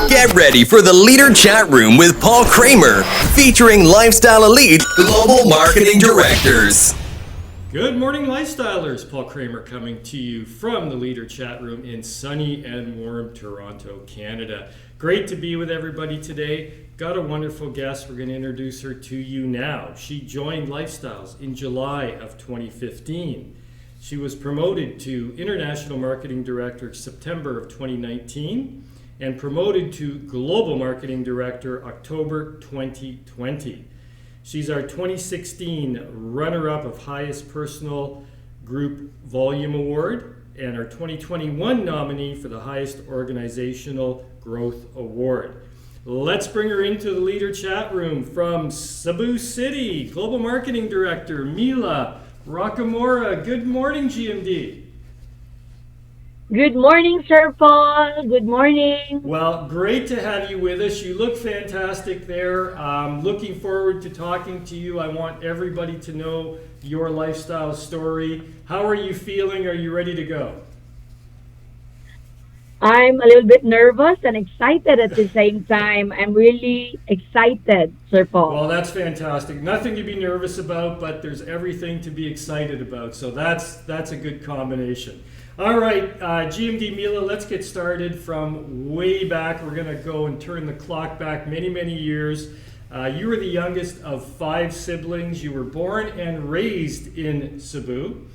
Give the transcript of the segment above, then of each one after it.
Get ready for the Leader Chat Room with Paul Kramer, featuring Lifestyle Elite Global Marketing Directors. Good morning, lifestylers. Paul Kramer coming to you from the Leader Chat Room in sunny and warm Toronto, Canada. Great to be with everybody today. Got a wonderful guest. We're going to introduce her to you now. She joined Lifestyles in July of 2015. She was promoted to International Marketing Director September of 2019 and promoted to Global Marketing Director October 2020. She's our 2016 runner-up of Highest Personal Group Volume Award and our 2021 nominee for the Highest Organizational Growth Award. Let's bring her into the Leader Chat Room from Cebu City, Global Marketing Director Mila Rocamora. Good morning, GMD. Good morning, Sir Paul. Good morning. Well, great to have you with us. You look fantastic there. Looking forward to talking to you. I want everybody to know your lifestyle story. How are you feeling? Are you ready to go? I'm a little bit nervous and excited at the same time. I'm really excited, Sir Paul. Well, that's fantastic. Nothing to be nervous about, but there's everything to be excited about. So that's a good combination. All right, GMD Mila, let's get started from way back. We're going to go and turn the clock back many, many years. You were the youngest of 5 siblings. You were born and raised in Cebu.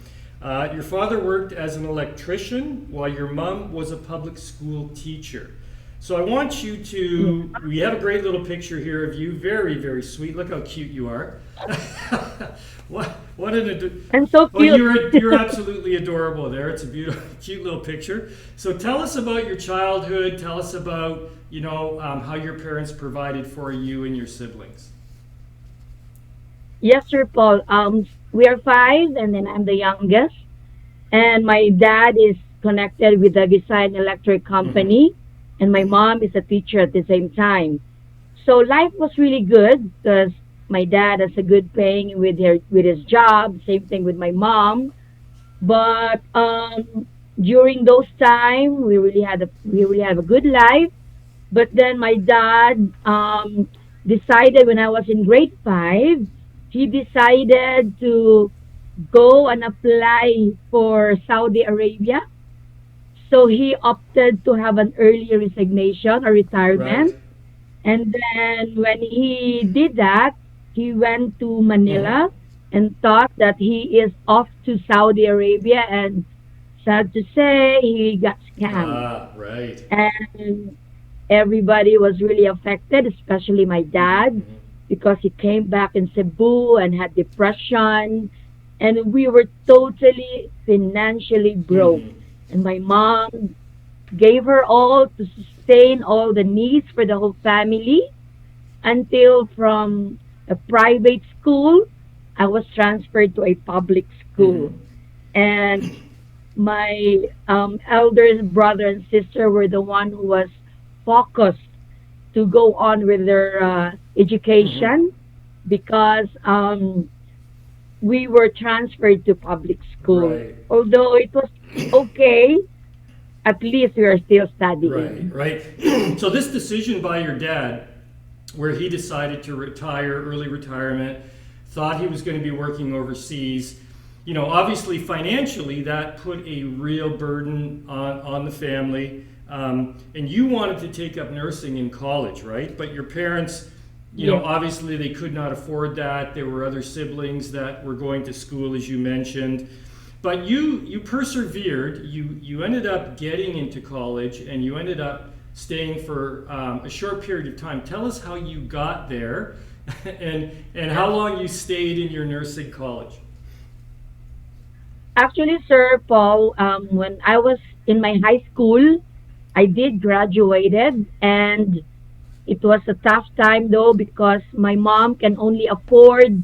Your father worked as an electrician while your mom was a public school teacher. So I want you to, we have a great little picture here of you. Very, very sweet. Look how cute you are. What an I'm so cute. Well, you're absolutely adorable there. It's a beautiful, cute little picture. So tell us about your childhood. Tell us about, how your parents provided for you and your siblings. Yes, Sir Paul. We are 5, and then I'm the youngest. And my dad is connected with the design electric company, and my mom is a teacher at the same time. So life was really good because my dad has a good paying with his job. Same thing with my mom. But during those time, we really have a good life. But then my dad decided when I was in grade 5, he decided to go and apply for Saudi Arabia. So he opted to have an early resignation or retirement. Right. And then when he did that, he went to Mhm. Manila and thought that he is off to Saudi Arabia. And sad to say, he got scammed. Right. And everybody was really affected, especially my dad, Mhm. because he came back in Cebu and had depression. And we were totally financially broke. Mhm. And my mom gave her all to sustain all the needs for the whole family until from a private school, I was transferred to a public school. Mhm. And my elders, brother and sister were the one who was focused to go on with their Mhm. education because we were transferred to public school. Right. Although it was okay, at least we are still Right. studying. Right. So this decision by your dad, where he decided to retire, early retirement, thought he was going to be working overseas. Obviously financially, that put a real burden on the family. And you wanted to take up nursing in college, right? But your parents, Yes. obviously they could not afford that. There were other siblings that were going to school, as you mentioned. But you persevered. You ended up getting into college, and you ended up staying for a short period of time. Tell us how you got there, and how long you stayed in your nursing college. Actually, Sir Paul, when I was in my high school, I did graduated, and it was a tough time though because my mom can only afford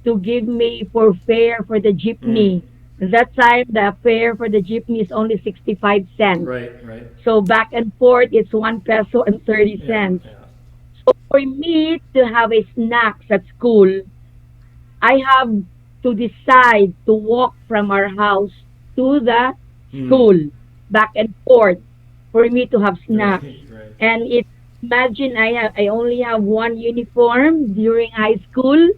to give me for fare for the Mm. jeepney. That time, the fare for the jeepney is only 65 cents. Right. Right. So back and forth, it's 1 peso and 30 Yeah. cents. Yeah. For me to have a snacks at school, I have to decide to walk from our house to the Mm. school, back and forth, for me to have snacks. Right. Right. And it's Imagine I only have one uniform during high school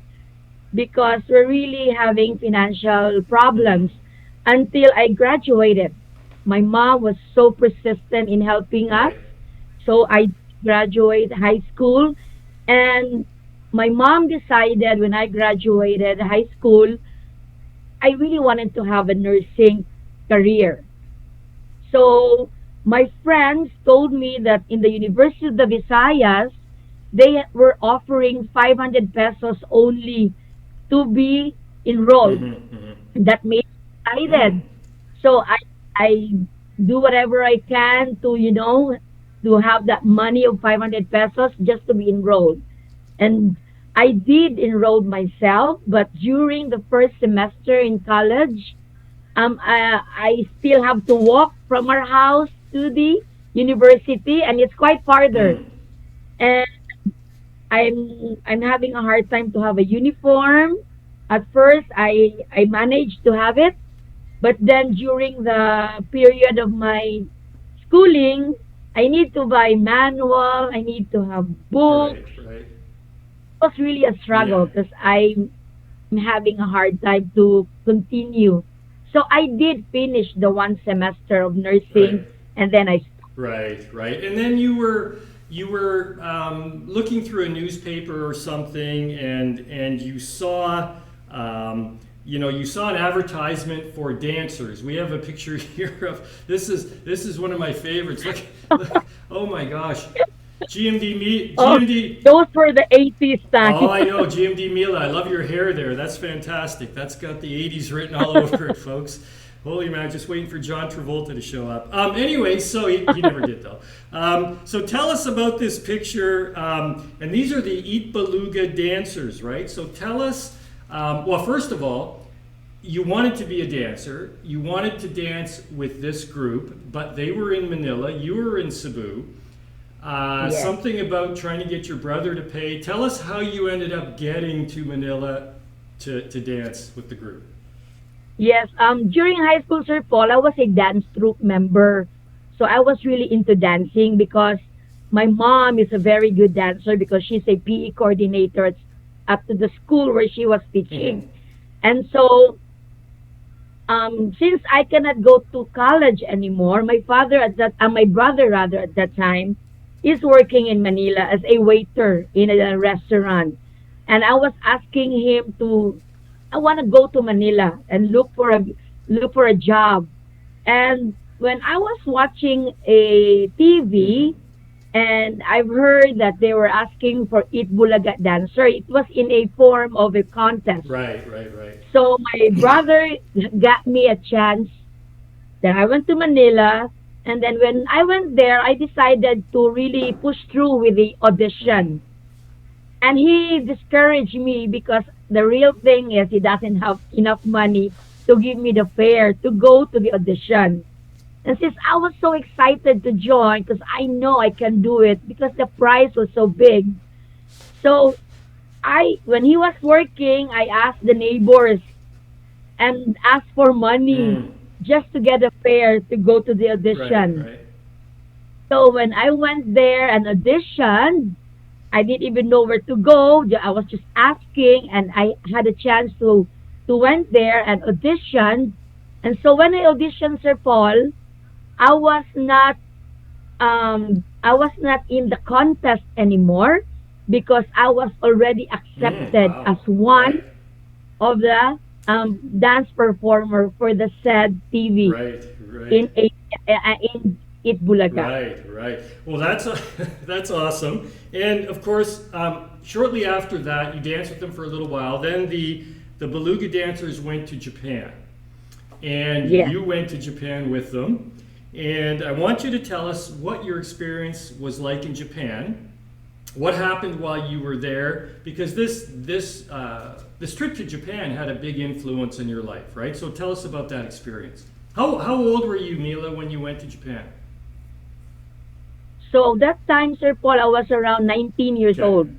because we're really having financial problems Mm-hmm. until I graduated. My mom was so persistent in helping us. Right. So I graduated high school, and my mom decided when I graduated high school, I really wanted to have a nursing career. So my friends told me that in the University of the Visayas, they were offering 500 pesos only to be enrolled. Mm-hmm. Mm-hmm. That made me Mm. excited. So I do whatever I can to, to have that money of 500 pesos just to be enrolled. And I did enroll myself, but during the first semester in college, I still have to walk from our house to the university, and it's quite farther. Mm. And I'm having a hard time to have a uniform. At first, I managed to have it, but then during the period of my schooling, I need to buy manual. I need to have Right. books. Right. It was really a Yeah. struggle because I'm having a hard time to continue. So I did finish the one semester of nursing, Right. and then I Right, right. And then you were looking through a newspaper or something, and you saw you saw an advertisement for dancers. We have a picture here of this is one of my favorites. Look, look, oh my gosh, oh, GMD. those were the 80s time. Oh, I know, GMD Mila. I love your hair there. That's fantastic. That's got the 80s written all over it, folks. Holy man, just waiting for John Travolta to show up. Anyway, so he never did, though. So tell us about this picture. And these are the Eat Beluga dancers, right? So tell us, well, first of all, you wanted to be a dancer. You wanted to dance with this group, but they were in Manila. You were in Cebu. Yes. Something about trying to get your brother to pay. Tell us how you ended up getting to Manila to dance with the group. Yes, during high school, Sir Paul, I was a dance troupe member. So I was really into dancing because my mom is a very good dancer because she's a PE coordinator at the school where she was Hmm. teaching. And so, since I cannot go to college anymore, my brother rather at that time, is working in Manila as a waiter in a restaurant. And I was asking him to I want to go to Manila and look for a job. And when I was watching a Hmm. TV and I've heard that they were asking for Eat Bulaga dancer, it was in a form of a contest. Right, right, right. So my brother got me a chance. Then I went to Manila, and then when I went there, I decided to really push through with the Hmm. audition. And he discouraged me because the real thing is he doesn't have enough money to give me the fare to go to the audition. And since I was so excited to join because I know I can do it because the prize was so big. So when he was working, I asked the neighbors and asked for money Mm. just to get a fare to go to the Right, audition. right. So when I went there and auditioned, I didn't even know where to go. I was just asking, and I had a chance to went there and audition. And so when I auditioned, Sir Paul, I was not I was not in the contest anymore because I was already Mm. accepted as Wow. one Right, of the dance performer for the said TV right, right. in in Itbulaga. Right, right. Well, that's that's awesome. And of course, shortly after that, you danced with them for a little while. Then the beluga dancers went to Japan, and Yes. you went to Japan with them. And I want you to tell us what your experience was like in Japan. What happened while you were there? Because this trip to Japan had a big influence in your life, right? So tell us about that experience. How old were you, Mila, when you went to Japan? So that time, Sir Paul, I was around 19 years Okay. old.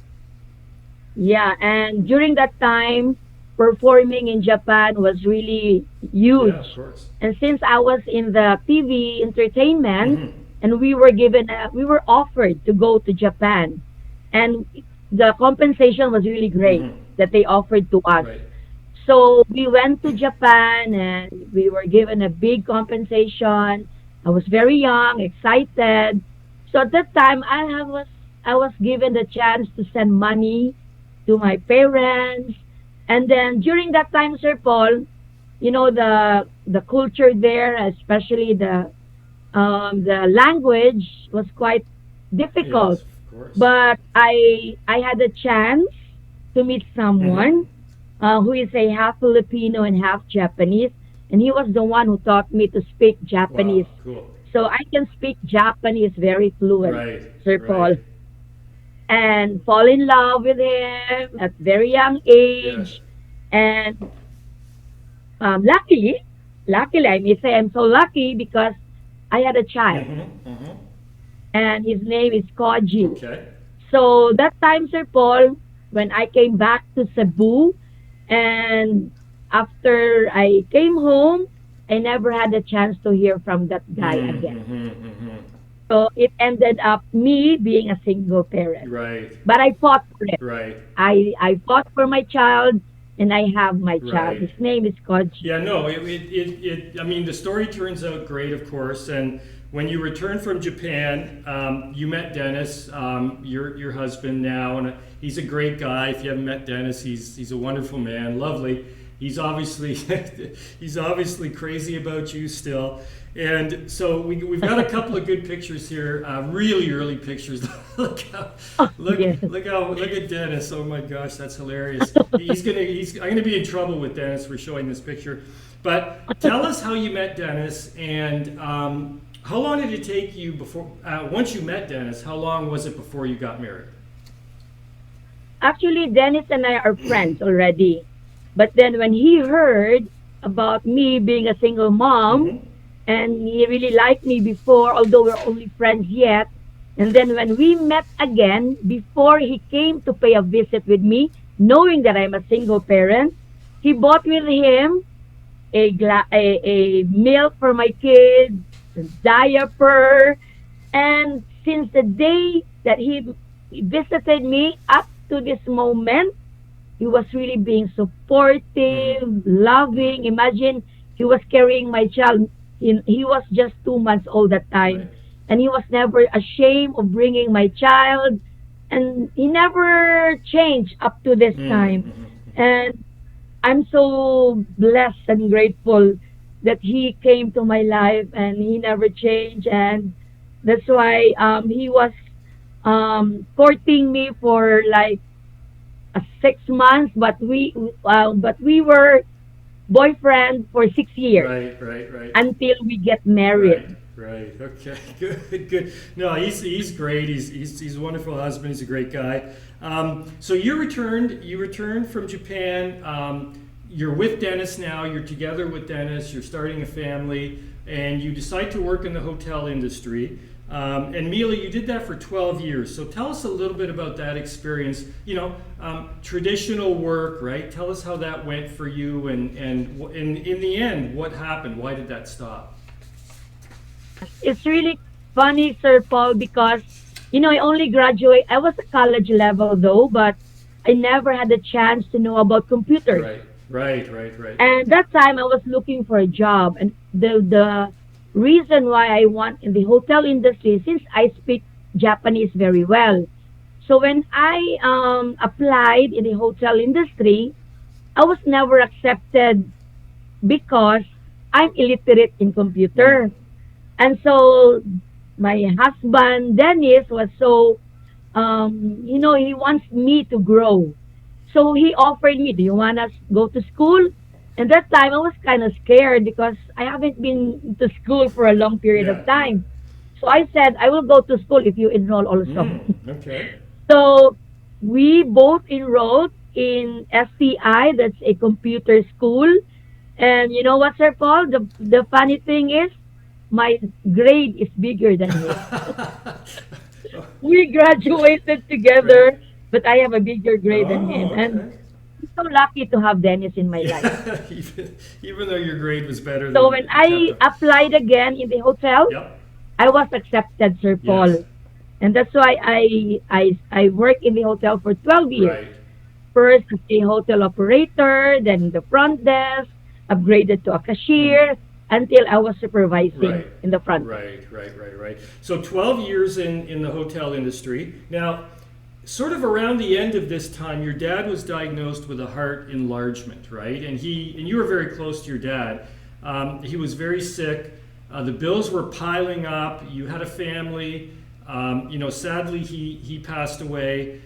Yeah, and during that time, performing in Japan was really Yeah, of huge. course. And since I was in the TV entertainment, Hmm. and we were offered to go to Japan, and the compensation was really great Mm-hmm. that they offered to us. Right. So we went to Japan and we were given a big compensation. I was very young, excited. So at that time, I was given the chance to send money to my parents. And then during that time, Sir Paul, you know the culture there, especially the language was quite difficult. Yes, of course. But I had a chance to meet Mm-hmm. someone who is a half Filipino and half Japanese, and he was the one who taught me to speak Japanese. Wow, cool. So I can speak Japanese very fluent, Right, Sir Paul, right. and fall in love with him at very young Yes. age. And luckily, I may say I'm so lucky because I had a child, Mm-hmm. Mm-hmm. and his name is Koji. Okay. So that time, Sir Paul, when I came back to Cebu, and after I came home, I never had a chance to hear from that guy again. Mm-hmm. Mm-hmm. So it ended up me being a single parent. Right, But I fought for it. right, I fought for my child, and I have my child. right. His name is Koji. Yeah, no, I mean, the story turns out great, of course. And when you returned from Japan, you met Dennis, your husband now, and he's a great guy. If you haven't met Dennis, he's a wonderful man, lovely. He's obviously he's obviously crazy about you still. And so we've got a couple of good pictures here, really early pictures. look how, Oh, yes. look at Dennis. Oh my gosh, that's hilarious. I'm gonna be in trouble with Dennis for showing this picture. But tell us how you met Dennis, and how long did it take you before once you met Dennis? How long was it before you got married? Actually, Dennis and I are friends already. But then when he heard about me being a single mom, Mm-hmm. and he really liked me before, although we're only friends yet. And then when we met again, before he came to pay a visit with me, knowing that I'm a single parent, he bought with him a milk for my kids, a diaper, and since the day that he visited me up to this moment, he was really being Mm-hmm. supportive, loving. Imagine he was carrying my child. He was just 2 months old at time. Right. And he was never ashamed of bringing my child. And he never changed up to this time. Mm-hmm. And I'm so blessed and grateful that he came to my life and he never changed. And that's why he was courting me for like 6 months, but we were boyfriend for 6 years Right, right, right. until we get Right, married. right. Okay, good, good. No, he's great. He's a wonderful husband. He's a great guy. So you returned. You returned from Japan. You're with Dennis now. You're together with Dennis. You're starting a family, and you decide to work in the hotel industry. And Mila, you did that for 12 years. So tell us a little bit about that experience. Traditional work, right? Tell us how that went for you, and in the end, what happened? Why did that stop? It's really funny, Sir Paul, because I only graduate. I was a college level though, but I never had a chance to know about computers. Right, right, right, right. And that time I was looking for a job, and the reason why I want in the hotel industry, since I speak Japanese very well. So when I applied in the hotel industry, I was never accepted because I'm illiterate in Mm, computer. And so my husband Dennis was so he wants me to grow. So he offered me, "Do you want to go to school?" And that time I was kind of scared because I haven't been to school for a long period of yeah, yeah. time. So I said, "I will go to school if you enroll also." Okay. So we both enrolled in STI, that's a computer school. And you know what, Sir Paul? The funny thing is, my grade is bigger than his. We graduated Right. together, but I have a bigger grade than him. Oh, And okay. I'm so lucky to have Dennis in my life. Yeah, even though your grade was better So than when I acceptable. applied again in the hotel, Yep. I was accepted, Sir Yes. Paul. And that's why I worked in the hotel for 12 years. Right. First as a hotel operator, then the front desk, upgraded to a cashier until I was supervising Right, in the front desk. right. So 12 years in the hotel industry. Now, sort of around the end of this time, your dad was diagnosed with a heart enlargement, right? And you were very close to your dad. He was very sick. The bills were piling up. You had a family. Sadly, he passed away.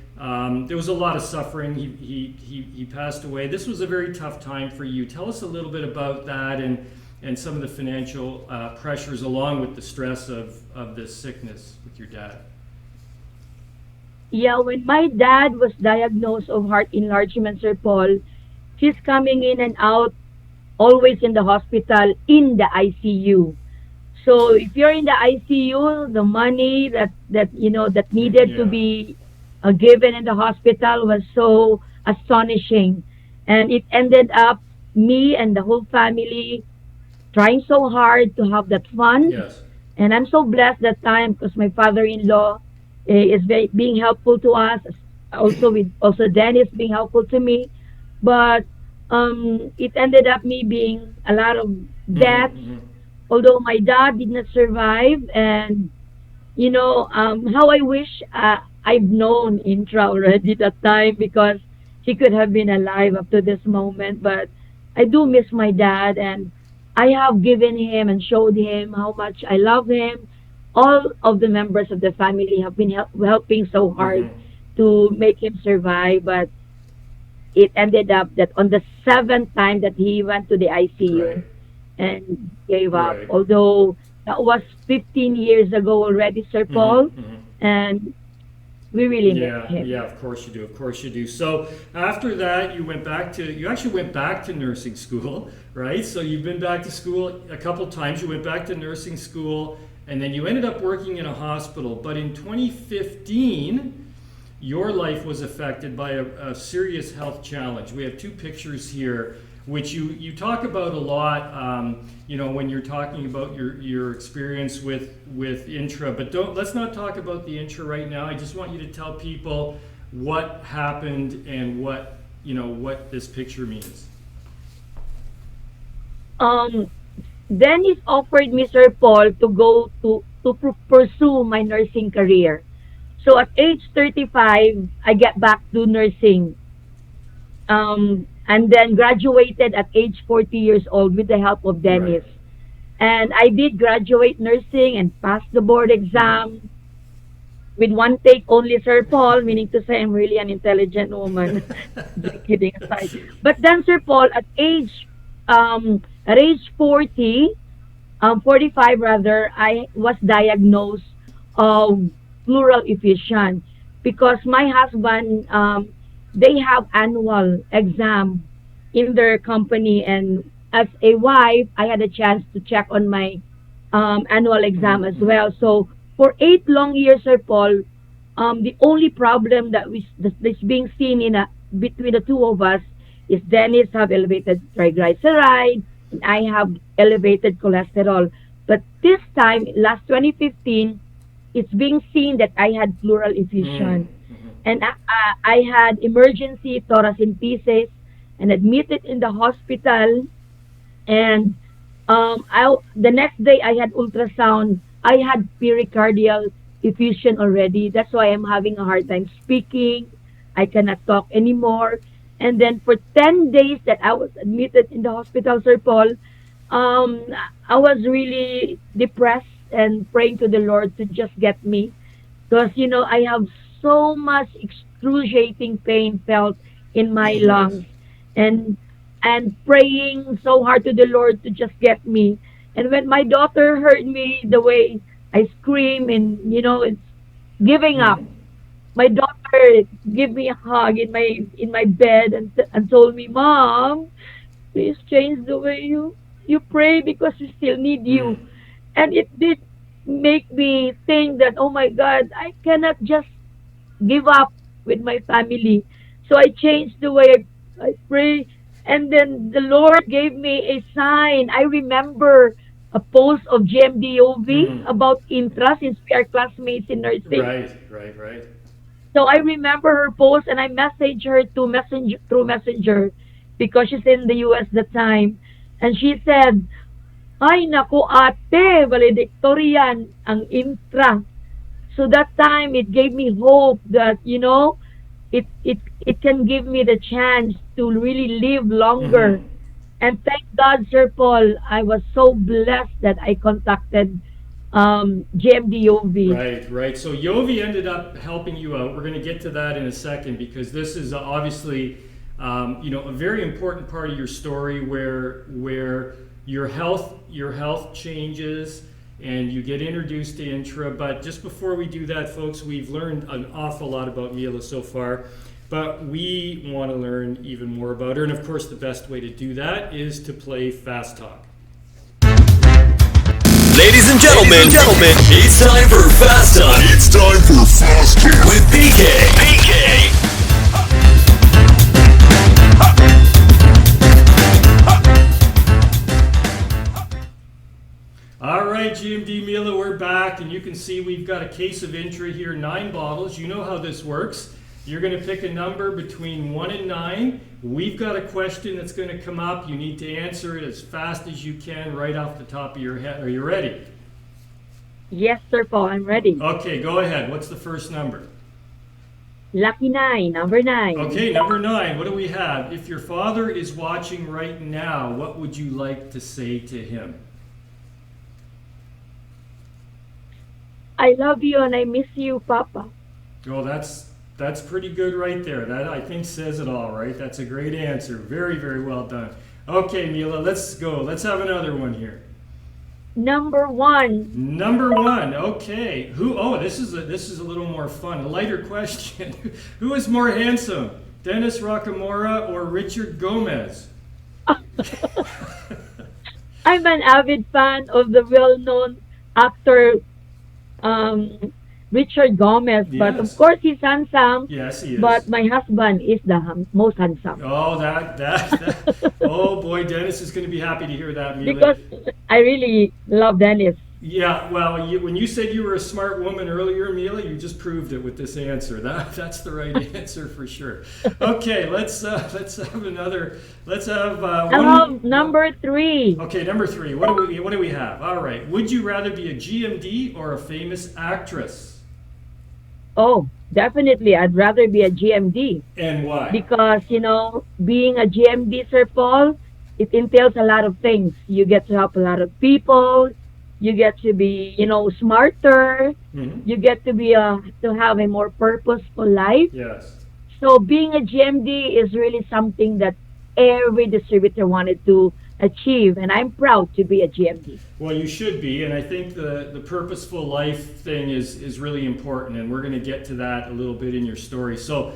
There was a lot of suffering. He passed away. This was a very tough time for you. Tell us a little bit about that and some of the financial pressures along with the stress of this sickness with your dad. Yeah, when my dad was diagnosed of heart enlargement, Sir Paul, he's coming in and out, always in the hospital, in the ICU. So if you're in the ICU, the money that needed to Yeah. be given in the hospital was so astonishing, and it ended up me and the whole family trying so hard to have that fund. Yes. And I'm so blessed that time because my father-in-law is being helpful to us. Also Dennis being helpful to me, but it ended up me being a lot of debts. Although my dad did not survive, and how I wish I've known Intra already that time because he could have been alive up to this moment. But I do miss my dad, and I have given him and showed him how much I love him. All of the members of the family have been helping so hard to make him survive, but it ended up that on the seventh time that he went to the ICU Right. and gave up. Right. Although that was 15 years ago already, Sir Paul, and we really miss Yeah, him. yeah, of course you do. Of course you do. So after that, you actually went back to nursing school, right? So you've been back to school a couple times. You went back to nursing school, and then you ended up working in a hospital. But in 2015, your life was affected by a serious health challenge. We have two pictures here, which you talk about a lot. When you're talking about your experience with Intra, but let's not talk about the Intra right now. I just want you to tell people what happened and what this picture means. Um, Dennis offered me, Sir Paul, to go to pursue my nursing career. So at age 35, I get back to nursing, and then graduated at age 40 years old with the help of Right. Dennis. And I did graduate nursing and passed the board exam with one take only, Sir Paul, meaning to say I'm really an intelligent woman. Just kidding aside. But then, Sir Paul, at age 40, 45 rather, I was diagnosed of pleural effusion because my husband, they have annual exam in their company, and as a wife, I had a chance to check on my annual exam as well. So for 8 long years, Sir Paul, the only problem that's being seen between the two of us is Dennis have elevated triglyceride and I have elevated cholesterol. But this time, last 2015, it's being seen that I had pleural effusion. And I had emergency thoracentesis and admitted in the hospital. And the next day I had ultrasound. I had pericardial effusion already. That's why I'm having a hard time speaking. I cannot talk anymore. And then for 10 days that I was admitted in the hospital, Sir Paul, um, I was really depressed and praying to the Lord to just get me because I have so much excruciating pain felt in my Yes. lungs, and praying so hard to the Lord to just get me. And when my daughter heard me the way I scream and it's giving up, my daughter gave me a hug in my bed and told me, "Mom, please change the way you pray because we still need you." And it did make me think that, oh my God, I cannot just give up with my family. So I changed the way I pray. And then the Lord gave me a sign. I remember a post of GMDOV Mhm. about Intra since we are classmates in nursing. Right, right, right. So I remember her post and I messaged her to messenger through Messenger because she's in the US that time. And she said, "Ay naku ate, valedictorian ang Intra." So that time it gave me hope that it can give me the chance to really live longer. Mhm. And thank God, Sir Paul, I was so blessed that I contacted GMDOV. Right, right. So Yovi ended up helping you out. We're going to get to that in a second because this is obviously, a very important part of your story where your health changes and you get introduced to Intra. But just before we do that, folks, we've learned an awful lot about Mila so far. But we want to learn even more about her. And of course, the best way to do that is to play Fast Talk. Ladies and gentlemen, it's time for Fast Talk. It's time for Fast Talk with PK. All right, GMD Mila, we're back, and you can see we've got a case of Intra here, 9 bottles. You know how this works. You're going to pick a number between 1 and 9. We've got a question that's going to come up. You need to answer it as fast as you can, right off the top of your head. Are you ready? Yes, Sir Paul, I'm ready. Okay, go ahead. What's the first number? Lucky 9, number 9. Okay, number 9. What do we have? If your father is watching right now, what would you like to say to him? I love you and I miss you, Papa. Oh, that's pretty good right there. That, I think, says it all, right? That's a great answer. Very, very well done. Okay, Mila, let's go. Let's have another one here. Number 1. Number 1. Okay. Who? Oh, this is a little more fun. A lighter question. Who is more handsome, Dennis Rocamora or Richard Gomez? I'm an avid fan of the well-known actor Richard Gomez, but Yes. of course he's handsome. Yes, he is. But my husband is the most handsome Oh, that. Oh boy, Dennis is going to be happy to hear that, Mila. because I really love Dennis. Yeah, well, when you said you were a smart woman earlier, Mila, you just proved it with this answer. That's the right answer for sure. Okay, let's have another. Let's have I one. love number 3. Okay, number 3. What do we have? All right. Would you rather be a GMD or a famous actress? Oh, definitely, I'd rather be a GMD And why? because being a GMD, Sir Paul, it entails a lot of things. You get to help a lot of people. You get to be, smarter. Mhm. You get to have a more purposeful life. Yes. So being a GMD is really something that every distributor wanted to achieve, and I'm proud to be a GMD. Well, you should be, and I think the purposeful life thing is really important, and we're going to get to that a little bit in your story. So,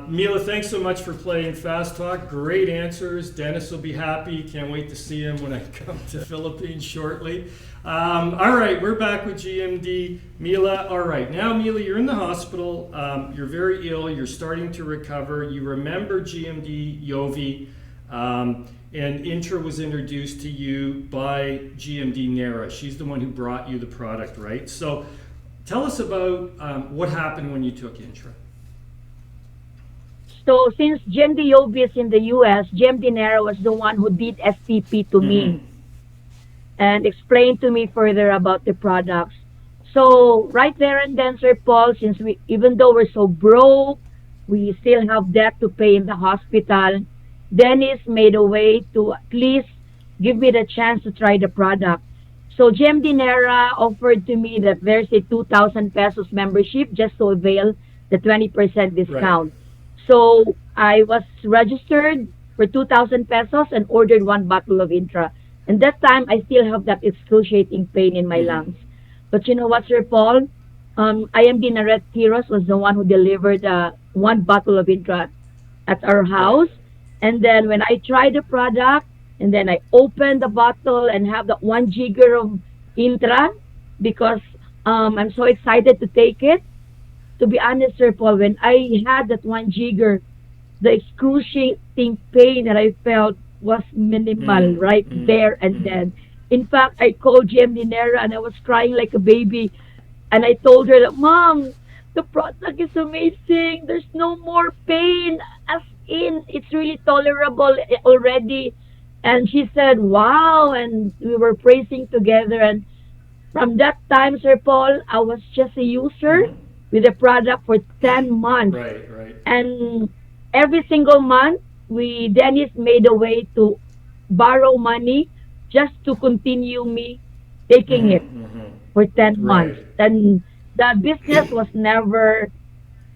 Mila, thanks so much for playing Fast Talk. Great answers. Dennis will be happy. Can't wait to see him when I come to the Philippines shortly. All right, we're back with GMD. Mila, all right. Now, Mila, you're in the hospital. You're very ill. You're starting to recover. You remember GMD Yovi. And Intra was introduced to you by GMD Nara. She's the one who brought you the product, right? So tell us about what happened when you took Intra. So since GMD Yobi is in the US, GMD Nero was the one who did STP to me and explained to me further about the products. So right there and then, Sir Paul, since even though we're so broke, we still have debt to pay in the hospital, Dennis made a way to at least give me the chance to try the product. So GMD Nera offered to me that there's a 2,000 pesos membership just to avail the 20% discount. So I was registered for 2,000 pesos and ordered 1 bottle of Intra. And that time, I still have that excruciating pain in my lungs. But you know what, Sir Paul? IMD Naret Heroes was the one who delivered 1 bottle of Intra at our house. And then when I tried the product, and then I opened the bottle and have the 1 jigger of Intra because I'm so excited to take it. To be honest, Sir Paul, when I had that 1 jigger, the excruciating pain that I felt was minimal there and then. In fact, I called GMD Nera and I was crying like a baby. And I told her that, Mom, the product is amazing. There's no more pain. As in, it's really tolerable already. And she said, wow. And we were praising together. And from that time, Sir Paul, I was just a user Hmm. with the product for 10 months. Right, right. And every single month, Dennis made a way to borrow money just to continue me taking it Hmm. Hmm. for 10 months. Right, And the business was never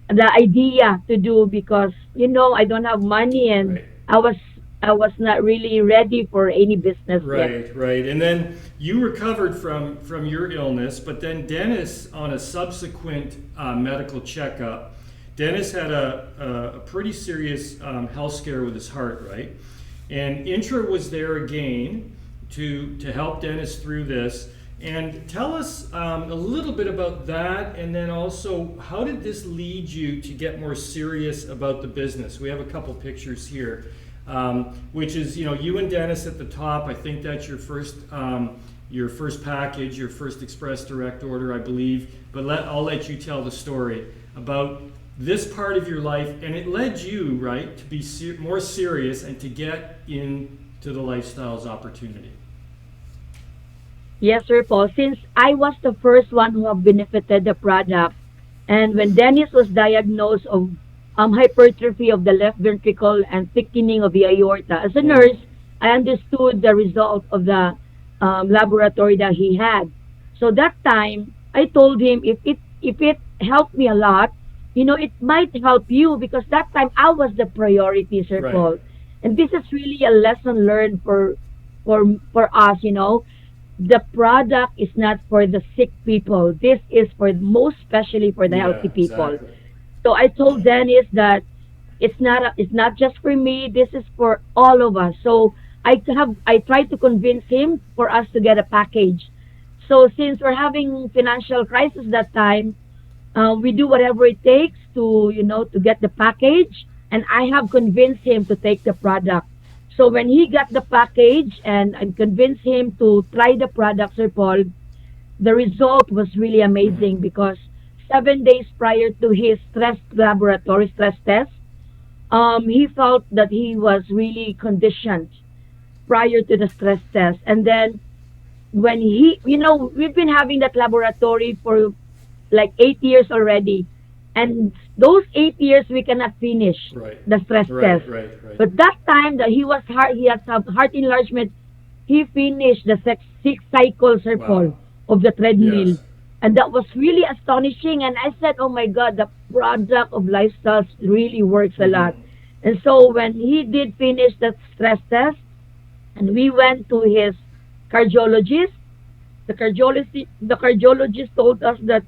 the idea to do because, I don't have money and right. I was I was not really ready for any business yet. Right, right. And then you recovered from your illness, but then Dennis, on a subsequent medical checkup, Dennis had a pretty serious health scare with his heart, right? And Intra was there again to help Dennis through this. And tell us a little bit about that, and then also how did this lead you to get more serious about the business? We have a couple pictures here, which is you and Dennis at the top. I think that's your first package, your first express direct order, I believe. But I'll let you tell the story about this part of your life, and it led you right to be more serious and to get into the lifestyles opportunity. Yes, Sir Paul. Since I was the first one who have benefited the product, and when Dennis was diagnosed of hypertrophy of the left ventricle and thickening of the aorta, as a nurse, I understood the result of the laboratory that he had. So that time, I told him if it helped me a lot, it might help you because that time I was the priority, Sir Right. Paul. And this is really a lesson learned for us. The product is not for the sick people. This is for most especially for the Yeah, healthy people. exactly. So I told Dennis that it's not just for me. This is for all of us. So I tried to convince him for us to get a package. So since we're having financial crisis that time, we do whatever it takes to get the package, and I have convinced him to take the product. So when he got the package and I convinced him to try the product, Sir Paul, the result was really amazing Hmm. because 7 days prior to his stress test, he felt that he was really conditioned prior to the stress test. And then when we've been having that laboratory for like 8 years already. And those 8 years we cannot finish Right, the stress test. right, right, right. But that time that he has have heart enlargement, he finished the six cycles, Sir Paul, Wow. of the treadmill. Yes. And that was really astonishing. And I said, oh my God, the product of lifestyles really works a lot. Hmm. And so when he did finish that stress test, and we went to his cardiologist, the cardiologist told us that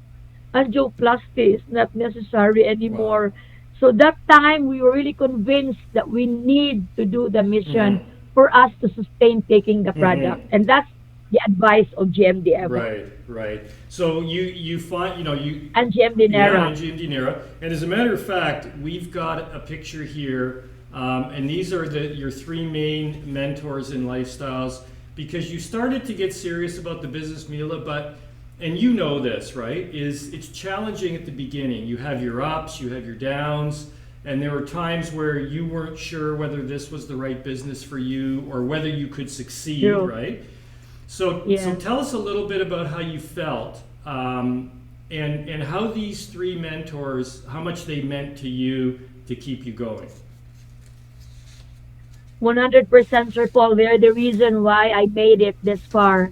angioplasty is not necessary Wow. anymore. So that time we were really convinced that we need to do the mission Hmm. for us to sustain taking the Hmm. product. And that's the advice of GMD Eva Right, right. So you find you and GMD yeah, Nera. and GMD Nera. And as a matter of fact, we've got a picture here, and these are your three main mentors in lifestyles because you started to get serious about the business, Mila, but and you know this, right? Is it's challenging at the beginning. You have your ups, you have your downs, and there were times where you weren't sure whether this was the right business for you or whether you could succeed, True. right? So Yes. tell us a little bit about how you felt, and how these three mentors, how much they meant to you to keep you going. 100% Sir Paul, they're the reason why I made it this far.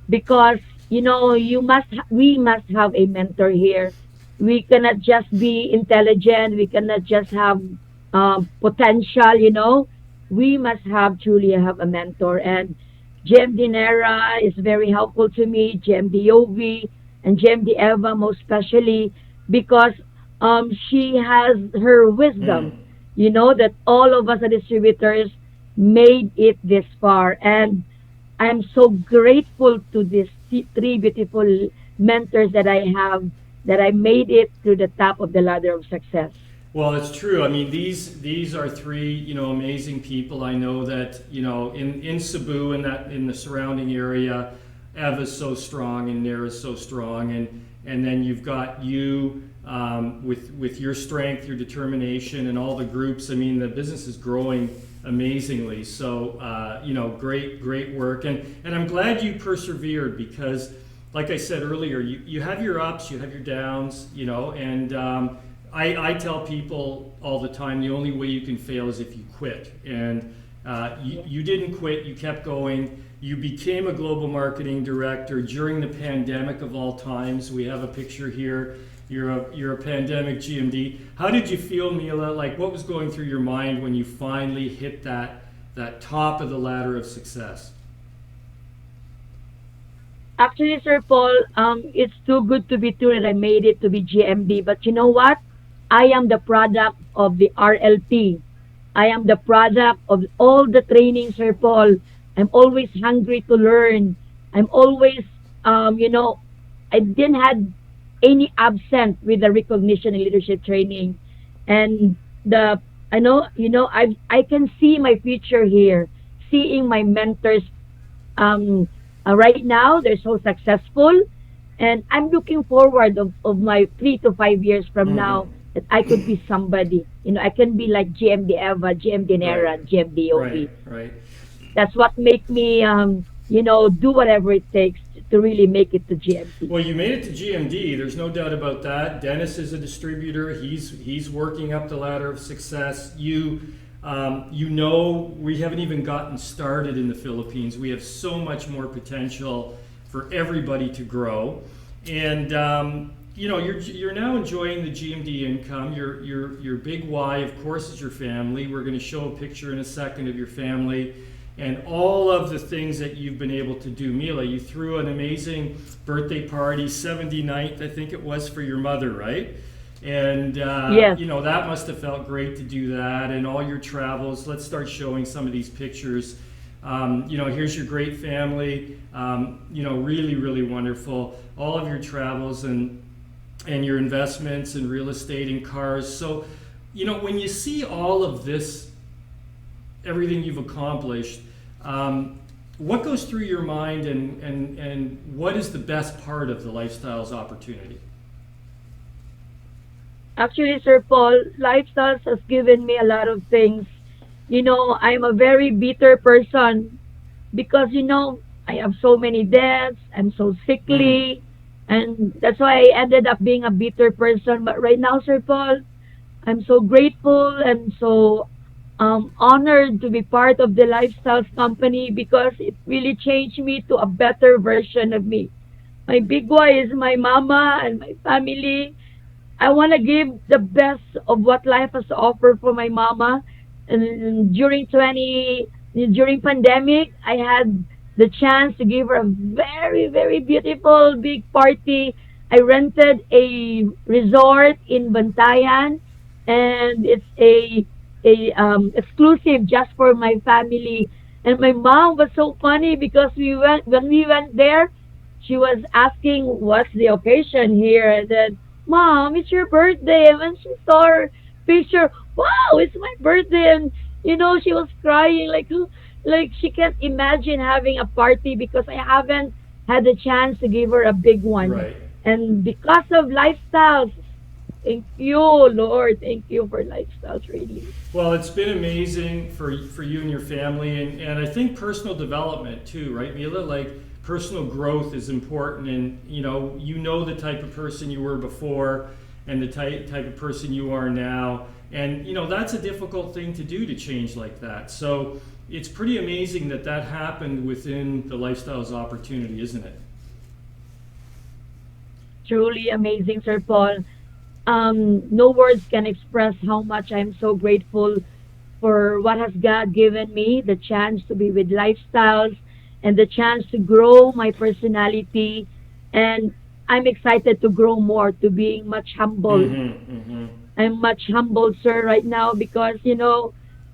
Because we must have a mentor here. We cannot just be intelligent, we cannot just have potential. We must have truly have a mentor. And Gem Dinera is very helpful to me, Gem Diovi and Gem Eva most especially because she has her wisdom, Mm. that all of us as distributors made it this far. And I'm so grateful to these three beautiful mentors that I have, that I made it to the top of the ladder of success. Well, it's true. I mean, these are three, amazing people. I know that, in Cebu and that in the surrounding area, Eva's so strong and Nara's so strong, and then you've got you with your strength, your determination, and all the groups. I mean, the business is growing amazingly. So, great work, and I'm glad you persevered because, like I said earlier, you have your ups, you have your downs, and I tell people all the time the only way you can fail is if you quit. And you didn't quit, you kept going. You became a global marketing director during the pandemic of all times. We have a picture here. You're a pandemic GMD. How did you feel, Mila? Like, what was going through your mind when you finally hit that top of the ladder of success? Actually, Sir Paul, it's too good to be true that I made it to be GMD. But you know what? I am the product of the RLT. I am the product of all the training, Sir Paul. I'm always hungry to learn. I'm always, I didn't have any absent with the recognition and leadership training. And the, I know, I can see my future here, seeing my mentors right now. They're so successful. And I'm looking forward of my 3 to 5 years from now Hmm. that I could be somebody. I can be like GMD Eva, GMD Right, Nera, GMD right, Obi. right. That's what make me, do whatever it takes to really make it to GMD. Well, you made it to GMD. There's no doubt about that. Dennis is a distributor. He's working up the ladder of success. We haven't even gotten started in the Philippines. We have so much more potential for everybody to grow, and you're now enjoying the GMD income. Your big why, of course, is your family. We're going to show a picture in a second of your family and all of the things that you've been able to do. Mila, you threw an amazing birthday party, 79th, I think it was, for your mother, right? And, Yes. that must have felt great to do that, and all your travels. Let's start showing some of these pictures. Here's your great family, really, really wonderful. All of your travels and your investments in real estate and cars. So, when you see all of this, everything you've accomplished, what goes through your mind, and what is the best part of the Lifestyles opportunity? Actually, Sir Paul, Lifestyles has given me a lot of things. I'm a very bitter person because, I have so many debts. I'm so Hmm. sickly. And that's why I ended up being a bitter person. But right now, Sir Paul, I'm so grateful and so honored to be part of the Lifestyles company because it really changed me to a better version of me. My big why is my mama and my family. I want to give the best of what life has to offer for my mama. And during pandemic, I had the chance to give her a very, very beautiful big party. I rented a resort in Bantayan, and it's a exclusive just for my family. And my mom was so funny because when we went there, she was asking what's the occasion here. And then, Mom, it's your birthday. And when she saw her picture, wow, it's my birthday. And she was crying like she can't imagine having a party because I haven't had the chance to give her a big one. Right. And because of Lifestyles, thank you, Lord. Thank you for Lifestyles, really. Well, it's been amazing for you and your family, and I think personal development too, right, Mila? Like, personal growth is important, and the type of person you were before, and the type of person you are now, and that's a difficult thing to do, to change like that. So it's pretty amazing that happened within the Lifestyles opportunity, isn't it? Truly amazing, Sir Paul. No words can express how much I'm so grateful for what has God given me, the chance to be with Lifestyles and the chance to grow my personality. And I'm excited to grow more, to being much humble. Mm-hmm. Mm-hmm. I'm much humbled, sir, right now because,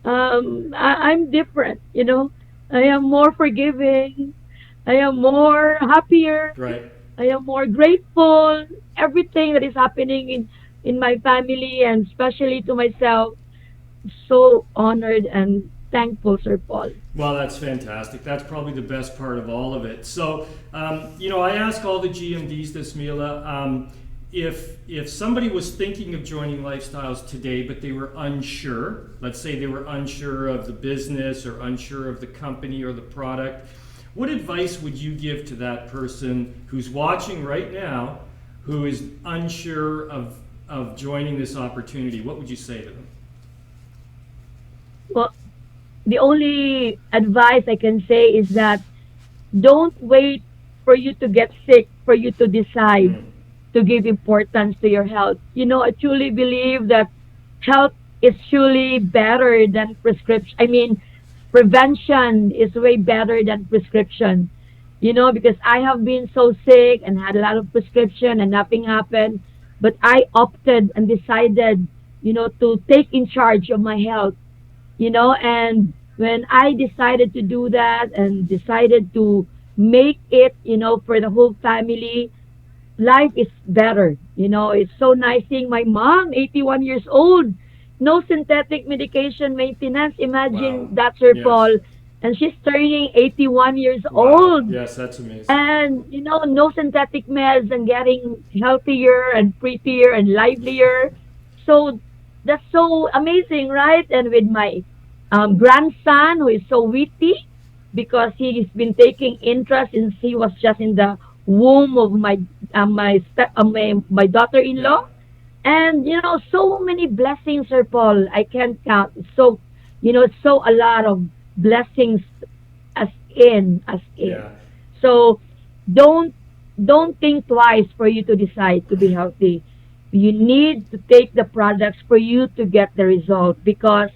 I'm different, I am more forgiving. I am more happier. Right. I am more grateful. Everything that is happening in my family, and especially to myself. So honored and thankful, Sir Paul. Well, that's fantastic. That's probably the best part of all of it. So, I ask all the GMDs this, Mila, if somebody was thinking of joining Lifestyles today, but they were unsure, let's say they were unsure of the business or unsure of the company or the product, what advice would you give to that person who's watching right now, who is unsure of joining this opportunity? What would you say to them? Well, the only advice I can say is that don't wait for you to get sick for you to decide Mm. to give importance to your health. I truly believe that health is truly better than prescription. I mean, prevention is way better than prescription. Because I have been so sick and had a lot of prescription and nothing happened, but I opted and decided, to take in charge of my health. And when I decided to do that and decided to make it, for the whole family, life is better. It's so nice seeing my mom, 81 years old, no synthetic medication maintenance. Wow. Imagine that, Sir Yes. Paul. And she's turning 81 years Wow. old. Yes, that's amazing. And, no synthetic meds and getting healthier and prettier and livelier. So that's so amazing, right? And with my grandson, who is so witty because he's been taking interest since he was just in the womb of my Yeah. daughter-in-law. And so many blessings, Sir Paul. I can't count. It's so a lot of blessings as in. Yeah. So don't don't think twice for you to decide to be healthy. You need to take the products for you to get the result, because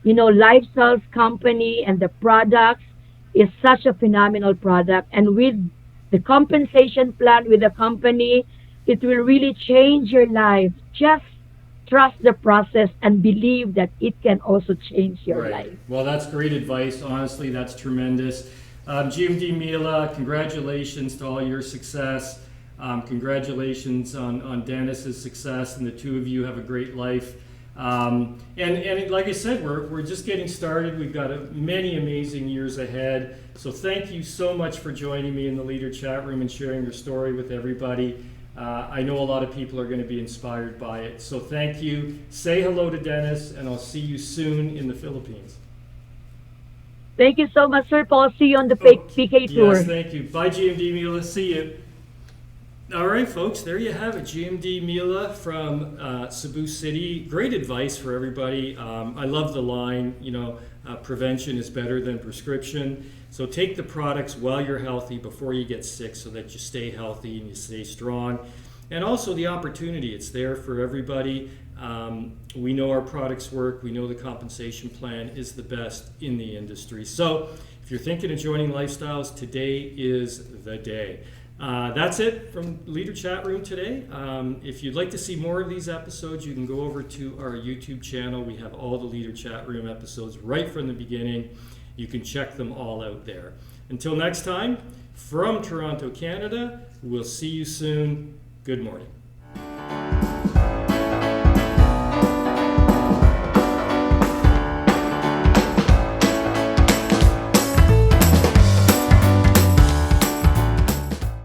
Lifestyles company and the products is such a phenomenal product, and with the compensation plan with the company, it will really change your life. Just trust the process and believe that it can also change your Right. life. Well, that's great advice. Honestly, that's tremendous. GMD Mila, congratulations to all your success. Congratulations on Dennis's success, and the two of you have a great life. And like I said, we're just getting started. We've got many amazing years ahead. So thank you so much for joining me in the Leader Chat Room and sharing your story with everybody. I know a lot of people are going to be inspired by it. So thank you. Say hello to Dennis, and I'll see you soon in the Philippines. Thank you so much, Sir Paul. See you on the Oh, PK yes, tour. thank you. Bye, GMD Mila. See you. All right, folks, there you have it. GMD Mila from Cebu City. Great advice for everybody. I love the line, prevention is better than prescription. So take the products while you're healthy before you get sick, so that you stay healthy and you stay strong. And also the opportunity, it's there for everybody. We know our products work. We know the compensation plan is the best in the industry. So if you're thinking of joining Lifestyles, today is the day. That's it from Leader Chat Room today. If you'd like to see more of these episodes, you can go over to our YouTube channel. We have all the Leader Chat Room episodes right from the beginning. You can check them all out there. Until next time, from Toronto, Canada, we'll see you soon. Good morning.